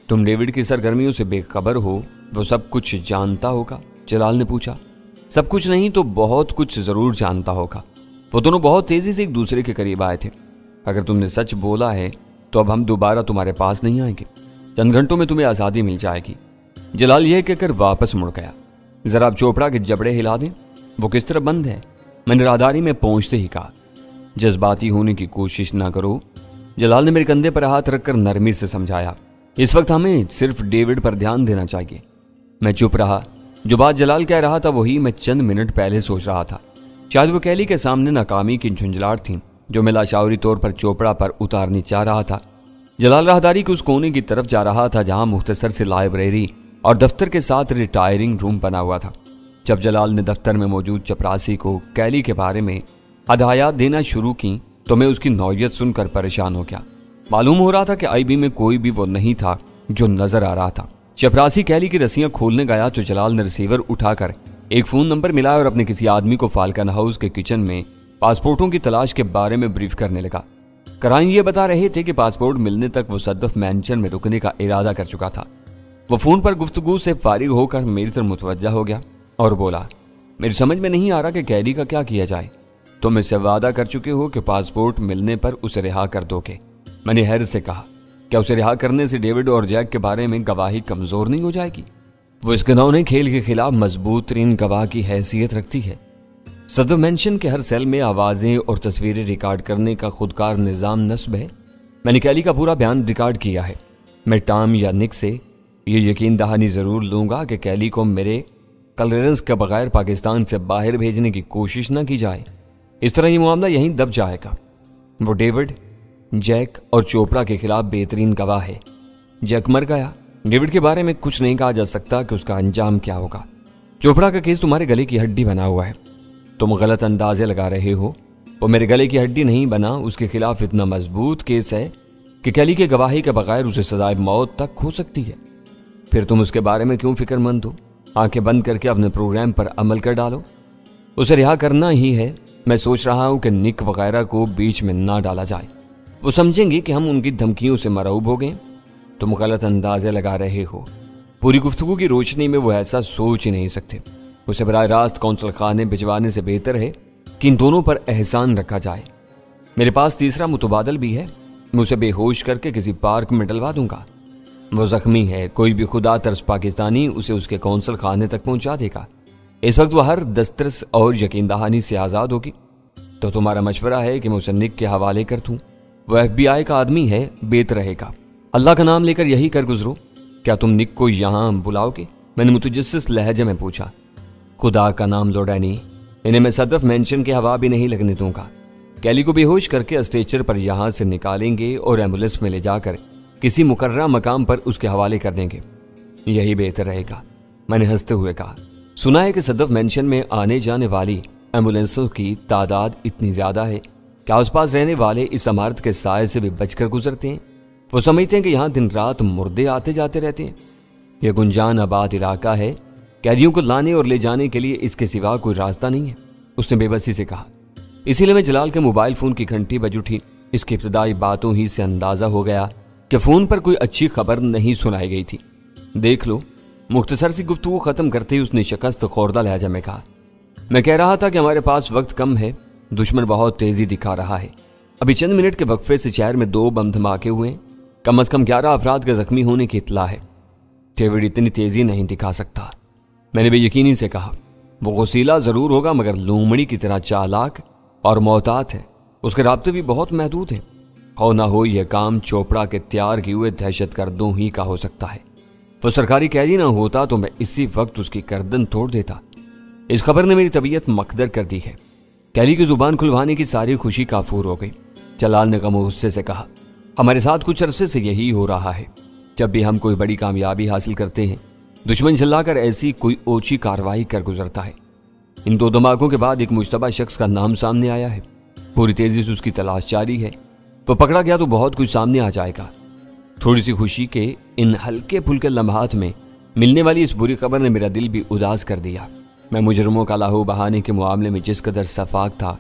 تم ڈیوڈ کی سرگرمیوں سے بے خبر ہو، وہ سب کچھ جانتا ہوگا؟ جلال نے پوچھا۔ سب کچھ نہیں تو بہت کچھ ضرور جانتا ہوگا۔ وہ دونوں بہت تیزی سے ایک دوسرے کے قریب آئے تھے۔ اگر تم نے سچ بولا ہے تو اب ہم دوبارہ تمہارے پاس نہیں آئیں گے، چند گھنٹوں میں تمہیں آزادی مل جائے گی۔ جلال یہ کہہ کر واپس مڑ گیا۔ ذرا آپ چوپڑا کے جبڑے ہلا دیں، وہ کس طرح بند ہے؟ میں نے راہداری میں پہنچتے ہی کہا۔ جذباتی ہونے کی کوشش نہ کرو، جلال نے میرے کندھے پر ہاتھ رکھ کر نرمی سے سمجھایا۔ اس وقت ہمیں صرف ڈیوڈ پر دھیان دینا چاہیے۔ میں چپ رہا۔ جو بات جلال کہہ رہا تھا وہی میں چند منٹ پہلے سوچ رہا تھا۔ شاید وہ کیلی کے سامنے ناکامی کی جھنجھلاہٹ تھی جو میں لاشعوری طور پر چوپڑا پر اتارنی چاہ رہا تھا۔ جلال راہداری کے اس کونے کی طرف جا رہا تھا جہاں مختصر سے لائبریری اور دفتر کے ساتھ ریٹائرنگ روم بنا ہوا تھا۔ جب جلال نے دفتر میں موجود چپراسی کو کیلی کے بارے میں ہدایات دینا شروع کی تو میں اس کی نوعیت سن کر پریشان ہو گیا۔ معلوم ہو رہا تھا کہ آئی بی میں کوئی بھی وہ نہیں تھا جو نظر آ رہا تھا۔ چپراسی کیلی کی رسیاں کھولنے گیا تو جلال نے ریسیور اٹھا کر ایک فون نمبر ملایا اور اپنے کسی آدمی کو فالکن ہاؤس کے کچن میں پاسپورٹوں کی تلاش کے بارے میں بریف کرنے لگا۔ کرائن یہ بتا رہے تھے کہ پاسپورٹ ملنے تک وہ صدف مینشن میں رکنے کا ارادہ کر چکا تھا۔ وہ فون پر گفتگو سے فارغ ہو کر میری طرف متوجہ ہو گیا اور بولا، میری سمجھ میں نہیں آ رہا کہ کیلی کا کیا کیا جائے۔ تم اس سے وعدہ کر چکے ہو کہ پاسپورٹ ملنے پر اسے رہا کر دو گے۔ میں نے حیرت سے کہا، کیا اسے رہا کرنے سے ڈیوڈ اور جیک کے بارے میں گواہی کمزور نہیں ہو جائے گی؟ وہ اس گھناؤنے کھیل کے خلاف مضبوط ترین گواہ کی حیثیت رکھتی ہے۔ صدر مینشن کے ہر سیل میں آوازیں اور تصویریں ریکارڈ کرنے کا خودکار نظام نصب ہے۔ میں نے کیلی کا پورا بیان ریکارڈ کیا ہے۔ میں ٹام یا نک سے یہ یقین دہانی ضرور لوں گا کہ کیلی کو میرے کلیئرنس کے بغیر پاکستان سے باہر بھیجنے کی کوشش نہ کی جائے۔ اس طرح یہ معاملہ یہیں دب جائے گا۔ وہ ڈیوڈ، جیک اور چوپڑا کے خلاف بہترین گواہ ہے۔ جیک مر گیا۔ ڈیوڈ کے بارے میں کچھ نہیں کہا جا سکتا کہ اس کا انجام کیا ہوگا۔ چوپڑا کا کیس تمہارے گلے کی ہڈی بنا ہوا ہے۔ تم غلط اندازے لگا رہے ہو۔ وہ میرے گلے کی ہڈی نہیں بنا، اس کے خلاف اتنا مضبوط کیس ہے کہ کیلی کے گواہی کے بغیر اسے سزائے موت تک ہو سکتی ہے۔ پھر تم اس کے بارے میں کیوں فکر مند ہو؟ آنکھیں بند کر کے اپنے پروگرام پر عمل کر ڈالو۔ اسے رہا کرنا ہی ہے۔ میں سوچ رہا ہوں کہ نک وغیرہ کو بیچ میں نہ ڈالا جائے۔ وہ سمجھیں گے کہ ہم ان کی دھمکیوں سے مرعوب ہو گئے۔ تم غلط اندازے لگا رہے ہو۔ پوری گفتگو کی روشنی میں وہ ایسا سوچ ہی نہیں سکتے۔ اسے براہ راست قونصل خانے بھجوانے سے بہتر ہے کہ ان دونوں پر احسان رکھا جائے۔ میرے پاس تیسرا متبادل بھی ہے۔ میں اسے بے ہوش کر کے کسی پارک میں ڈلوا دوں گا۔ وہ زخمی ہے، کوئی بھی خدا ترس پاکستانی اسے اس کے قونصل خانے تک پہنچا دے گا۔ اس وقت وہ ہر دسترس اور یقین دہانی سے آزاد ہوگی۔ تو تمہارا مشورہ ہے کہ میں اسے نک کے حوالے کر دوں؟ وہ ایف بی آئی کا آدمی ہے، بہتر رہے گا۔ اللہ کا نام لے کر یہی کر گزرو۔ کیا تم نک کو یہاں بلاؤ گے؟ میں نے متجسس لہجے میں پوچھا۔ خدا کا نام لو ڈینی، انہیں میں صدف مینشن کے ہوا بھی نہیں لگنے دوں گا۔ کیلی کو بے ہوش کر کے اسٹریچر پر یہاں سے نکالیں گے اور ایمبولینس میں لے جا کر کسی مقررہ مقام پر اس کے حوالے کر دیں گے۔ یہی بہتر رہے گا، میں نے ہنستے ہوئے کہا۔ سنا ہے کہ صدف مینشن میں آنے جانے والی ایمبولینسوں کی تعداد اتنی زیادہ ہے کہ آس پاس رہنے والے اس عمارت کے سائے سے بھی بچ کر گزرتے ہیں۔ وہ سمجھتے ہیں کہ یہاں دن رات مردے آتے جاتے رہتے ہیں۔ یہ گنجان آباد علاقہ ہے، قیدیوں کو لانے اور لے جانے کے لیے اس کے سوا کوئی راستہ نہیں ہے، اس نے بے بسی سے کہا۔ اسی لیے میں جلال کے موبائل فون کی گھنٹی بج اٹھی۔ اس کی ابتدائی باتوں ہی سے اندازہ ہو گیا کہ فون پر کوئی اچھی خبر نہیں سنائی گئی تھی۔ دیکھ لو، مختصر سی گفتگو ختم کرتے ہی اس نے شکست خوردہ لہجہ میں کہا، میں کہہ رہا تھا کہ ہمارے پاس وقت کم ہے، دشمن بہت تیزی دکھا رہا ہے۔ ابھی چند منٹ کے وقفے سے شہر میں 2 بم دھماکے ہوئے ہیں، کم از کم 11 افراد کے زخمی ہونے کی اطلاع ہے۔ ڈیوڈ اتنی تیزی نہیں دکھا سکتا، میں نے بے یقینی سے کہا۔ وہ غسیلا ضرور ہوگا مگر لومڑی کی طرح چالاک اور محتاط ہے، اس کے رابطے بھی بہت محدود ہیں۔ خواہ نہ ہو یہ کام چوپڑا کے تیار کیے ہوئے دہشت گردوں ہی کا ہو سکتا ہے۔ وہ سرکاری قیدی نہ ہوتا تو میں اسی وقت اس کی گردن توڑ دیتا۔ اس خبر نے میری طبیعت مقدر کر دی ہے۔ کیلی کی زبان کھلوانے کی ساری خوشی کافور ہو گئی۔ جلال نے غم و غصے سے کہا، ہمارے ساتھ کچھ عرصے سے یہی ہو رہا ہے۔ جب بھی ہم کوئی بڑی کامیابی حاصل کرتے ہیں، دشمن چلا کر ایسی کوئی اوچھی کارروائی کر گزرتا ہے۔ ان 2 دھماکوں کے بعد ایک مشتبہ شخص کا نام سامنے آیا ہے۔ پوری تیزی سے اس کی تلاش جاری ہے۔ وہ پکڑا گیا تو بہت کچھ سامنے آ جائے گا۔ تھوڑی سی خوشی کے ان ہلکے پھلکے لمحات میں ملنے والی اس بری خبر نے میرا دل بھی اداس کر دیا۔ میں مجرموں کا لہو بہانے کے معاملے میں جس قدر شفاق تھا،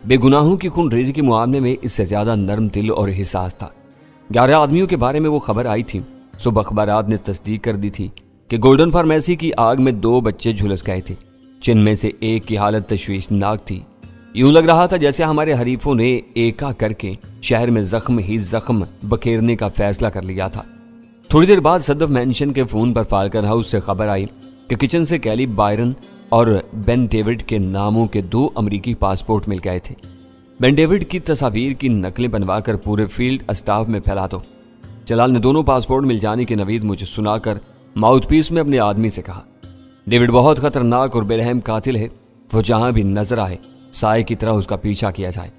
بے گناہوں کی خون ریزی کے معاملے میں اس سے زیادہ نرم دل اور حساس تھا۔ 11 آدمیوں کے بارے میں وہ خبر آئی تھی، صبح اخبارات نے تصدیق کر دی تھی کہ گولڈن فارمیسی کی آگ میں 2 بچے جھلس گئے تھے، جن میں سے ایک کی حالت تشویشناک تھی۔ یوں لگ رہا تھا جیسے ہمارے حریفوں نے ایکا کر کے شہر میں زخم ہی زخم بکھیرنے کا فیصلہ کر لیا تھا۔ تھوڑی دیر بعد صدف مینشن کے فون پر فالکن ہاؤس سے خبر آئی کہ کچن سے کیلی بائرن اور بین ڈیوڈ کے ناموں کے 2 امریکی پاسپورٹ مل گئے تھے۔ بین ڈیوڈ کی تصاویر کی نقلیں بنوا کر پورے فیلڈ اسٹاف میں پھیلا دو۔ جلال نے دونوں پاسپورٹ مل جانے کی نوید مجھے سنا کر ماؤتھ پیس میں اپنے آدمی سے کہا، ڈیوڈ بہت خطرناک اور بے رحم قاتل ہے، وہ جہاں بھی نظر آئے سائے کی طرح اس کا پیچھا کیا جائے۔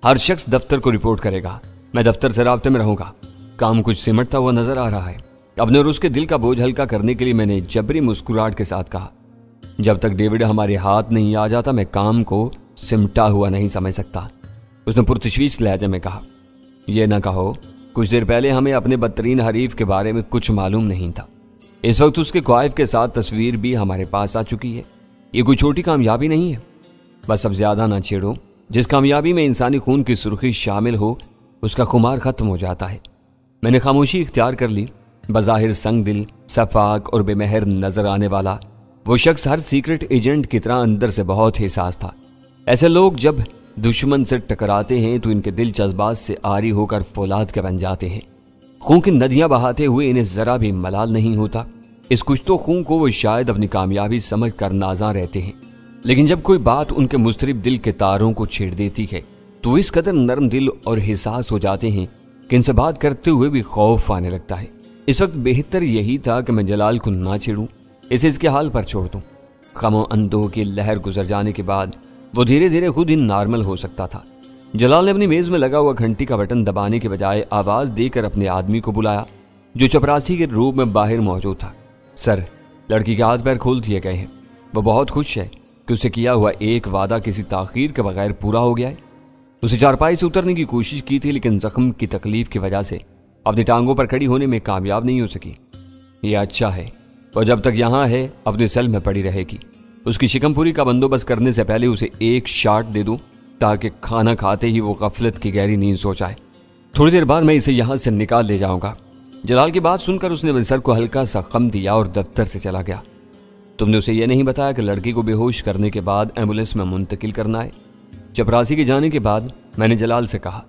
ہر شخص دفتر کو رپورٹ کرے گا، میں دفتر سے رابطے میں رہوں گا۔ کام کچھ سمٹتا ہوا نظر آ رہا ہے۔ اپنے اور اس کے دل کا بوجھ ہلکا کرنے کے لیے میں نے جبری مسکراہٹ کے ساتھ کہا، جب تک ڈیوڈ ہمارے ہاتھ نہیں آ جاتا میں کام کو سمٹا ہوا نہیں سمجھ سکتا۔ اس نے پرتشویش لہجے میں کہا، یہ نہ کہو کچھ دیر پہلے ہمیں اپنے بدترین حریف کے بارے میں کچھ معلوم نہیں تھا۔ اس وقت اس کے کوائف کے ساتھ تصویر بھی ہمارے پاس آ چکی ہے۔ یہ کوئی چھوٹی کامیابی نہیں ہے۔ بس اب زیادہ نہ چھیڑو۔ جس کامیابی میں انسانی خون کی سرخی شامل ہو اس کا خمار ختم ہو جاتا ہے۔ میں نے خاموشی اختیار کر لی۔ بظاہر سنگ دل، شفاق اور بے مہر نظر آنے والا وہ شخص ہر سیکرٹ ایجنٹ کی طرح اندر سے بہت حساس تھا۔ ایسے لوگ جب دشمن سے ٹکراتے ہیں تو ان کے دل جذبات سے آری ہو کر فولاد کے بن جاتے ہیں۔ خون کی ندیاں بہاتے ہوئے انہیں ذرا بھی ملال نہیں ہوتا۔ اس کشتو خون کو وہ شاید اپنی کامیابی سمجھ کر نازاں رہتے ہیں، لیکن جب کوئی بات ان کے مضطرب دل کے تاروں کو چھیڑ دیتی ہے تو وہ اس قدر نرم دل اور حساس ہو جاتے ہیں کہ ان سے بات کرتے ہوئے بھی خوف آنے لگتا ہے۔ اس وقت بہتر یہی تھا کہ میں جلال کو نہ چھیڑوں، اسے اس کے حال پر چھوڑ دوں۔ غم و اندوہ کی لہر گزر جانے کے بعد وہ دھیرے دھیرے خود ہی نارمل ہو سکتا تھا۔ جلال نے اپنی میز میں لگا ہوا گھنٹی کا بٹن دبانے کے بجائے آواز دے کر اپنے آدمی کو بلایا جو چپراسی کے روپ میں باہر موجود تھا۔ سر، لڑکی کے ہاتھ پیر کھول دیے گئے ہیں۔ وہ بہت خوش ہے کہ اسے کیا ہوا ایک وعدہ کسی تاخیر کے بغیر پورا ہو گیا ہے۔ اسے چارپائی سے اترنے کی کوشش کی تھی لیکن زخم کی تکلیف کی وجہ سے اپنی ٹانگوں پر کھڑی ہونے میں کامیاب نہیں ہو سکی۔ یہ اچھا ہے، وہ جب تک یہاں ہے اپنے سیل میں پڑی رہے گی۔ اس کی شکم پوری کا بندوبست کرنے سے پہلے اسے ایک شاٹ دے دوں تاکہ کھانا کھاتے ہی وہ غفلت کی گہری نیند سو جائے۔ تھوڑی دیر بعد میں اسے یہاں سے نکال لے جاؤں گا۔ جلال کی بات سن کر اس نے اپنے سر کو ہلکا سا خم دیا اور دفتر سے چلا گیا۔ تم نے اسے یہ نہیں بتایا کہ لڑکی کو بے ہوش کرنے کے بعد ایمبولینس میں منتقل کرنا ہے؟ چپراسی کے جانے کے بعد میں نے جلال سے کہا،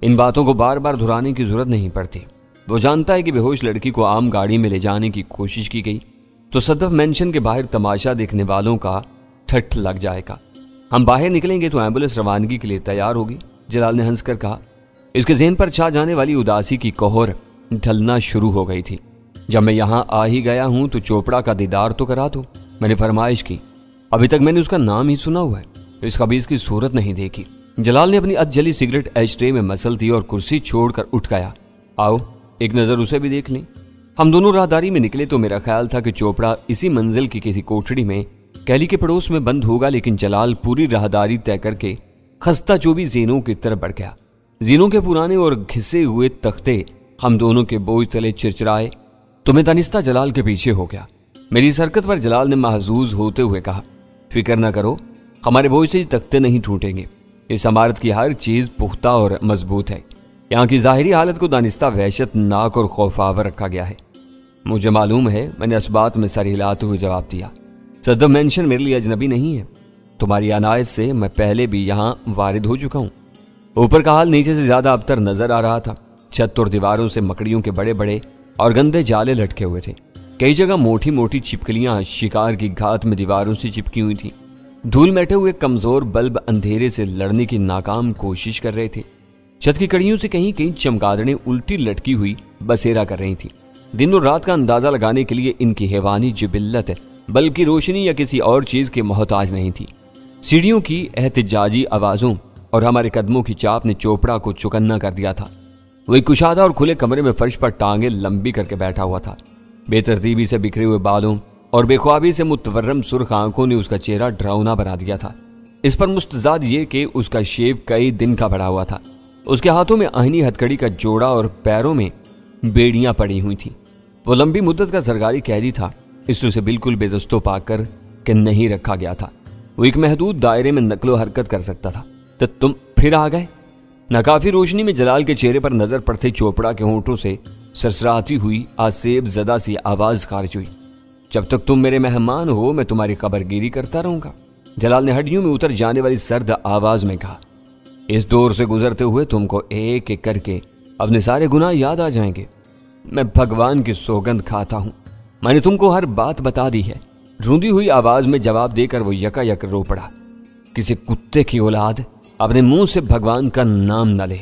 ان باتوں کو بار بار دہرانے کی ضرورت نہیں پڑتی۔ وہ جانتا ہے کہ بے ہوش لڑکی کو عام گاڑی میں لے جانے کی کوشش کی گئی تو صدف مینشن کے باہر تماشا دیکھنے والوں کا ٹھٹ لگ جائے گا۔ ہم باہر نکلیں گے تو ایمبولینس روانگی کے لیے تیار ہوگی، جلال نے ہنس کر کہا۔ اس کے ذہن پر چھا جانے والی اداسی کی کوہر ڈھلنا شروع ہو گئی تھی۔ جب میں یہاں آ ہی گیا ہوں تو چوپڑا کا دیدار تو کرا دو، میں نے فرمائش کی۔ ابھی تک میں نے اس کا نام ہی سنا ہوا ہے، اس خبیث کی صورت نہیں دیکھی۔ جلال نے اپنی ادھ جلی سگریٹ ایش ٹرے میں مسل دی اور کرسی چھوڑ کر اٹھ گیا۔ آؤ ایک نظر اسے بھی دیکھ لیں۔ ہم دونوں راہداری میں نکلے تو میرا خیال تھا کہ چوپڑا اسی منزل کی کسی کوٹڑی میں کیلی کے پڑوس میں بند ہوگا، لیکن جلال پوری راہداری طے کر کے خستہ چوبی زینوں کی طرف بڑھ گیا۔ زینوں کے پرانے اور گھسے ہوئے تختے ہم دونوں کے بوجھ تلے چرچرائے تو میں دانستہ جلال کے پیچھے ہو گیا۔ میری اس حرکت پر جلال نے محظوظ ہوتے ہوئے کہا، فکر نہ کرو، ہمارے بوجھ سے تختے نہیں ٹوٹیں گے۔ اس عمارت کی ہر چیز پختہ اور مضبوط ہے۔ یہاں کی ظاہری حالت کو دانستہ وحشت ناک اور خوفاور رکھا گیا ہے۔ مجھے معلوم ہے، میں نے اس بات میں سر ہلاتے ہوئے جواب دیا۔ صدف مینشن میرے لیے اجنبی نہیں ہے، تمہاری عنایت سے میں پہلے بھی یہاں وارد ہو چکا ہوں۔ اوپر کا حال نیچے سے زیادہ ابتر نظر آ رہا تھا۔ چھت اور دیواروں سے مکڑیوں کے بڑے بڑے اور گندے جالے لٹکے ہوئے تھے۔ کئی جگہ موٹی موٹی چھپکلیاں شکار کی گھات میں دیواروں سے چپکی ہوئی تھیں۔ دھول میٹے ہوئے کمزور بلب اندھیرے سے لڑنے کی ناکام کوشش کر رہے تھے۔ چھت کی کڑیوں سے کہیں کہیں چمگادڑیں الٹی لٹکی ہوئی بسیرا کر رہی تھیں۔ دن اور رات کا اندازہ لگانے کے لیے ان کی حیوانی جبلت بلب کی روشنی یا کسی اور چیز کے محتاج نہیں تھی۔ سیڑھیوں کی احتجاجی آوازوں اور ہمارے قدموں کی چاپ نے چوپڑا کو چکنا کر دیا تھا۔ وہی کشادہ اور کھلے کمرے میں فرش پر ٹانگیں لمبی کر کے بیٹھا ہوا تھا۔ بے ترتیبی سے بکھرے ہوئے بالوں اور بے خوابی سے متورم سرخ آنکھوں نے اس کا چہرہ ڈراؤنا بنا دیا تھا۔ اس پر مستزاد یہ کہ اس کا شیو کئی دن کا پڑا ہوا تھا۔ اس کے ہاتھوں میں آہنی ہتھکڑی کا جوڑا اور پیروں میں بیڑیاں پڑی ہوئی تھیں۔ وہ لمبی مدت کا سرکاری قیدی تھا، اس لیے اسے بالکل بے دست و پاکر کہ نہیں رکھا گیا تھا۔ وہ ایک محدود دائرے میں نقل و حرکت کر سکتا تھا۔ تو تم پھر آ گئے؟ ناکافی روشنی میں جلال کے چہرے پر نظر پڑتے چوپڑا کے ہونٹوں سے سرسراتی ہوئی آسیب زدہ سی آواز خارج ہوئی، جب تک تم میرے مہمان ہو میں تمہاری قبر گیری کرتا رہوں گا۔ جلال نے ہڈیوں میں اتر جانے والی سرد آواز میں کہا، اس دور سے گزرتے ہوئے تم کو ایک ایک کر کے اپنے سارے گناہ یاد آ جائیں گے۔ میں بھگوان کی سوگند کھاتا ہوں، میں نے تم کو ہر بات بتا دی ہے۔ روندی ہوئی آواز میں جواب دے کر وہ یکا یک رو پڑا، کسی کتے کی اولاد اپنے منہ سے بھگوان کا نام نہ لے۔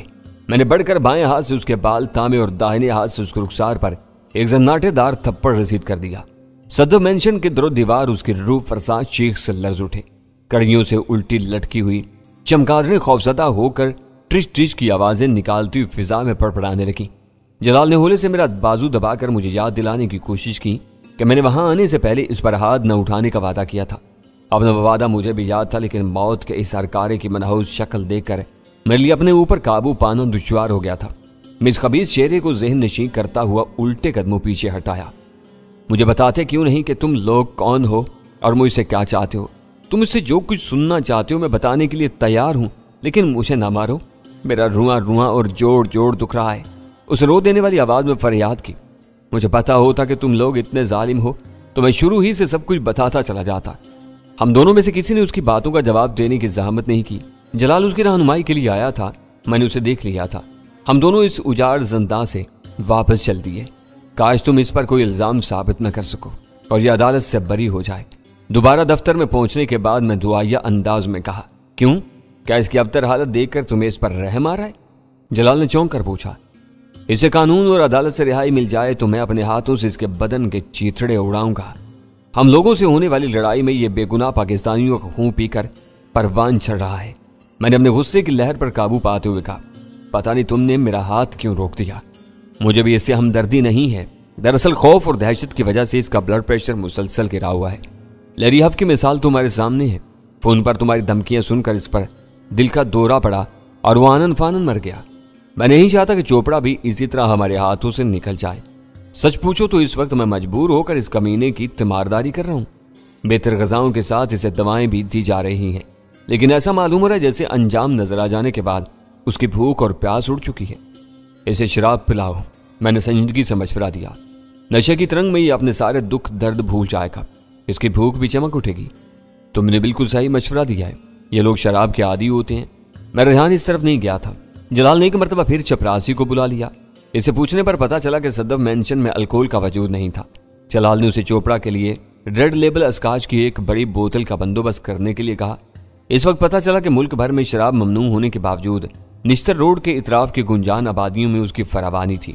میں نے بڑھ کر بائیں ہاتھ سے اس کے بال تھامے اور داہنے ہاتھ سے اس کے رخسار پر ایک زناٹے دار تھپڑ رسید کر دیا۔ صدر مینشن کے در و دیوار اس کی روح فرسا چیخ سے لرز اٹھے، کڑیوں سے الٹی لٹکی ہوئی چمگادڑیں خوفزدہ ہو کر ٹرچ ٹرچ کی آوازیں نکالتی ہوئی فضا میں پڑپڑانے لگیں۔ جلال نے ہولے سے میرا بازو دبا کر مجھے یاد دلانے کی کوشش کی کہ میں نے وہاں آنے سے پہلے اس پر ہاتھ نہ اٹھانے کا وعدہ کیا تھا۔ اپنا وعدہ مجھے بھی یاد تھا، لیکن موت کے اس ہرکارے کی منحوس شکل دیکھ کر میرے لیے اپنے اوپر قابو پانا دشوار ہو گیا تھا۔ میں اس خبیث چہرے کو ذہن نشین کرتا ہوا الٹے قدموں پیچھے ہٹایا۔ مجھے بتاتے کیوں نہیں کہ تم لوگ کون ہو اور مجھ سے کیا چاہتے ہو؟ تم اس سے جو کچھ سننا چاہتے ہو میں بتانے کے لیے تیار ہوں، لیکن مجھے نہ مارو، میرا رواں رواں اور جوڑ جوڑ دکھ رہا ہے۔ اس رو دینے والی آواز میں فریاد کی۔ مجھے پتا ہوتا کہ تم لوگ اتنے ظالم ہو تو میں شروع ہی سے سب کچھ بتاتا چلا جاتا۔ ہم دونوں میں سے کسی نے اس کی باتوں کا جواب دینے کی زحمت نہیں کی۔ جلال اس کی رہنمائی کے لیے آیا تھا، میں نے اسے دیکھ لیا تھا۔ ہم دونوں اس اجاڑ زنداں سے واپس چل دیے۔ کاش تم اس پر کوئی الزام ثابت نہ کر سکو اور یہ عدالت سے بری ہو جائے۔ دوبارہ دفتر میں پہنچنے کے بعد میں دعائیہ انداز میں کہا، کیوں؟ کیا اس کی ابتر حالت دیکھ کر تمہیں اس پر رحم آ رہا ہے؟ جلال نے چونک کر پوچھا۔ اسے قانون اور عدالت سے رہائی مل جائے تو میں اپنے ہاتھوں سے اس کے بدن کے چیتھڑے اڑاؤں گا۔ ہم لوگوں سے ہونے والی لڑائی میں یہ بے گناہ پاکستانیوں کا خون پی کر پروان چڑھ رہا ہے۔ میں نے اپنے غصے کی لہر پر قابو پاتے ہوئے کہا، پتہ نہیں تم نے میرا ہاتھ کیوں روک دیا؟ مجھے بھی اس سے ہمدردی نہیں ہے۔ دراصل خوف اور دہشت کی وجہ سے اس کا بلڈ پریشر مسلسل گرا ہوا ہے۔ لیری ہف کی مثال تمہارے سامنے ہے۔ فون پر تمہاری دھمکیاں سن کر اس پر دل کا دورہ پڑا اور وہ آنن فانن مر گیا۔ میں نہیں چاہتا کہ چوپڑا بھی اسی طرح ہمارے ہاتھوں سے نکل جائے۔ سچ پوچھو تو اس وقت میں مجبور ہو کر اس کمینے کی تیمارداری کر رہا ہوں۔ بہتر غذاؤں کے ساتھ اسے دوائیں بھی دی جا رہی ہیں، لیکن ایسا معلوم ہو رہا ہے جیسے انجام نظر آ جانے کے بعد اس کی بھوک اور پیاس اڑ چکی ہے۔ اسے شراب پلاؤ، میں نے سنجیدگی سے مشورہ دیا۔ نشے کی ترنگ میں یہ اپنے سارے دکھ درد بھول جائے گا، اس کی بھوک بھی چمک اٹھے گی۔ تم نے بالکل صحیح مشورہ دیا ہے، یہ لوگ شراب کے عادی ہوتے ہیں۔ میں ریحان اس طرف نہیں گیا تھا۔ جلال نے ایک مرتبہ پھر چپراسی کو بلا لیا۔ اسے پوچھنے پر پتا چلا کہ صدف مینشن میں الکوہل کا وجود نہیں تھا۔ جلال نے اسے چوپڑا کے لیے ریڈ لیبل اسکاچ کی ایک بڑی بوتل کا بندوبست کرنے کے لیے کہا۔ اس وقت پتا چلا کہ ملک بھر میں شراب ممنوع ہونے کے باوجود نشتر روڈ کے اطراف کی گنجان آبادیوں میں اس کی فراوانی تھی۔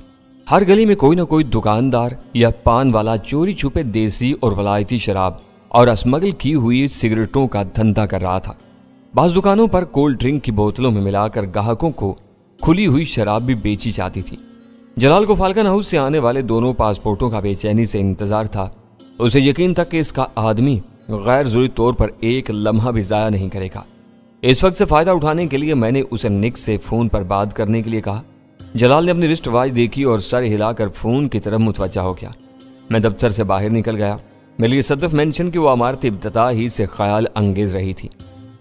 ہر گلی میں کوئی نہ کوئی دکاندار یا پان والا چوری چھپے دیسی اور ولایتی شراب اور اسمگل کی ہوئی سگریٹوں کا دھندا کر رہا تھا۔ بعض دکانوں پر کولڈ ڈرنک کی بوتلوں میں ملا کر گاہکوں کو کھلی ہوئی شراب بھی بیچی جاتی تھی۔ جلال کو فالکن ہاؤس سے آنے والے دونوں پاسپورٹوں کا بے چینی سے انتظار تھا۔ اسے یقین تھا کہ اس کا آدمی غیر ضروری طور پر ایک لمحہ بھی ضائع نہیں کرے گا۔ اس وقت سے فائدہ اٹھانے کے لیے میں نے اسے نک سے فون پر بات کرنے کے لیے کہا۔ جلال نے اپنی رسٹ واچ دیکھی اور سر ہلا کر فون کی طرف متوجہ ہو گیا۔ میں دفتر سے باہر نکل گیا۔ میرے لیے صدف مینشن کی وہ عمارت ابتدا ہی سے خیال انگیز رہی تھی۔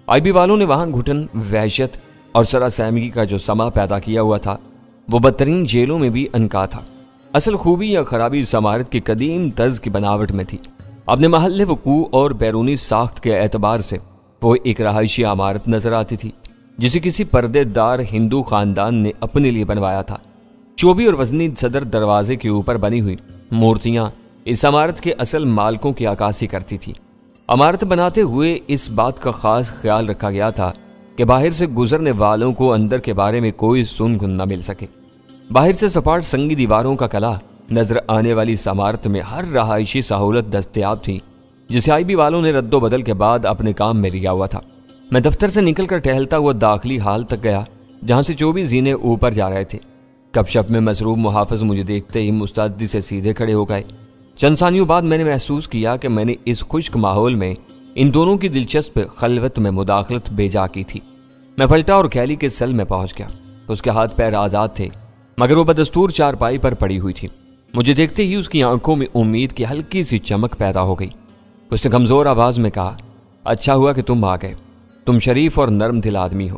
آئی بی والوں نے وہاں گھٹن، وحشت اور سراسیمگی کا جو سما پیدا کیا ہوا تھا وہ بدترین جیلوں میں بھی انکا تھا۔ اصل خوبی یا خرابی اس عمارت کی قدیم طرز کی بناوٹ میں تھی۔ اپنے محل وقوع اور بیرونی ساخت کے اعتبار سے وہ ایک رہائشی عمارت نظر آتی تھی جسے کسی پردے دار ہندو خاندان نے اپنے لیے بنوایا تھا۔ چوبی اور وزنی صدر دروازے کے اوپر بنی ہوئی مورتیاں اس عمارت کے اصل مالکوں کی عکاسی کرتی تھی۔ عمارت بناتے ہوئے اس بات کا خاص خیال رکھا گیا تھا کہ باہر سے گزرنے والوں کو اندر کے بارے میں کوئی سن گن نہ مل سکے۔ باہر سے سپاٹ سنگی دیواروں کا کلا نظر آنے والی اس عمارت میں ہر رہائشی سہولت دستیاب تھی جسے آئی بی والوں نے رد و بدل کے بعد اپنے کام میں لیا ہوا تھا۔ میں دفتر سے نکل کر ٹہلتا ہوا داخلی ہال تک گیا جہاں سے 24 زینے اوپر جا رہے تھے۔ گپ شپ میں مصروف محافظ مجھے دیکھتے ہی مستعدی سے سیدھے کھڑے ہو گئے۔ چند ثانیوں بعد میں نے محسوس کیا کہ میں نے اس خشک ماحول میں ان دونوں کی دلچسپ خلوت میں مداخلت بے جا کی تھی۔ میں پلٹا اور کیلی کے سیل میں پہنچ گیا۔ اس کے ہاتھ پیر آزاد تھے مگر وہ بدستور چارپائی پر پڑی ہوئی تھی۔ مجھے دیکھتے ہی اس کی آنکھوں میں امید کی ہلکی سی چمک پیدا ہو گئی۔ اس نے کمزور آواز میں کہا، اچھا ہوا کہ تم آ گئے، تم شریف اور نرم دل آدمی ہو۔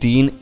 3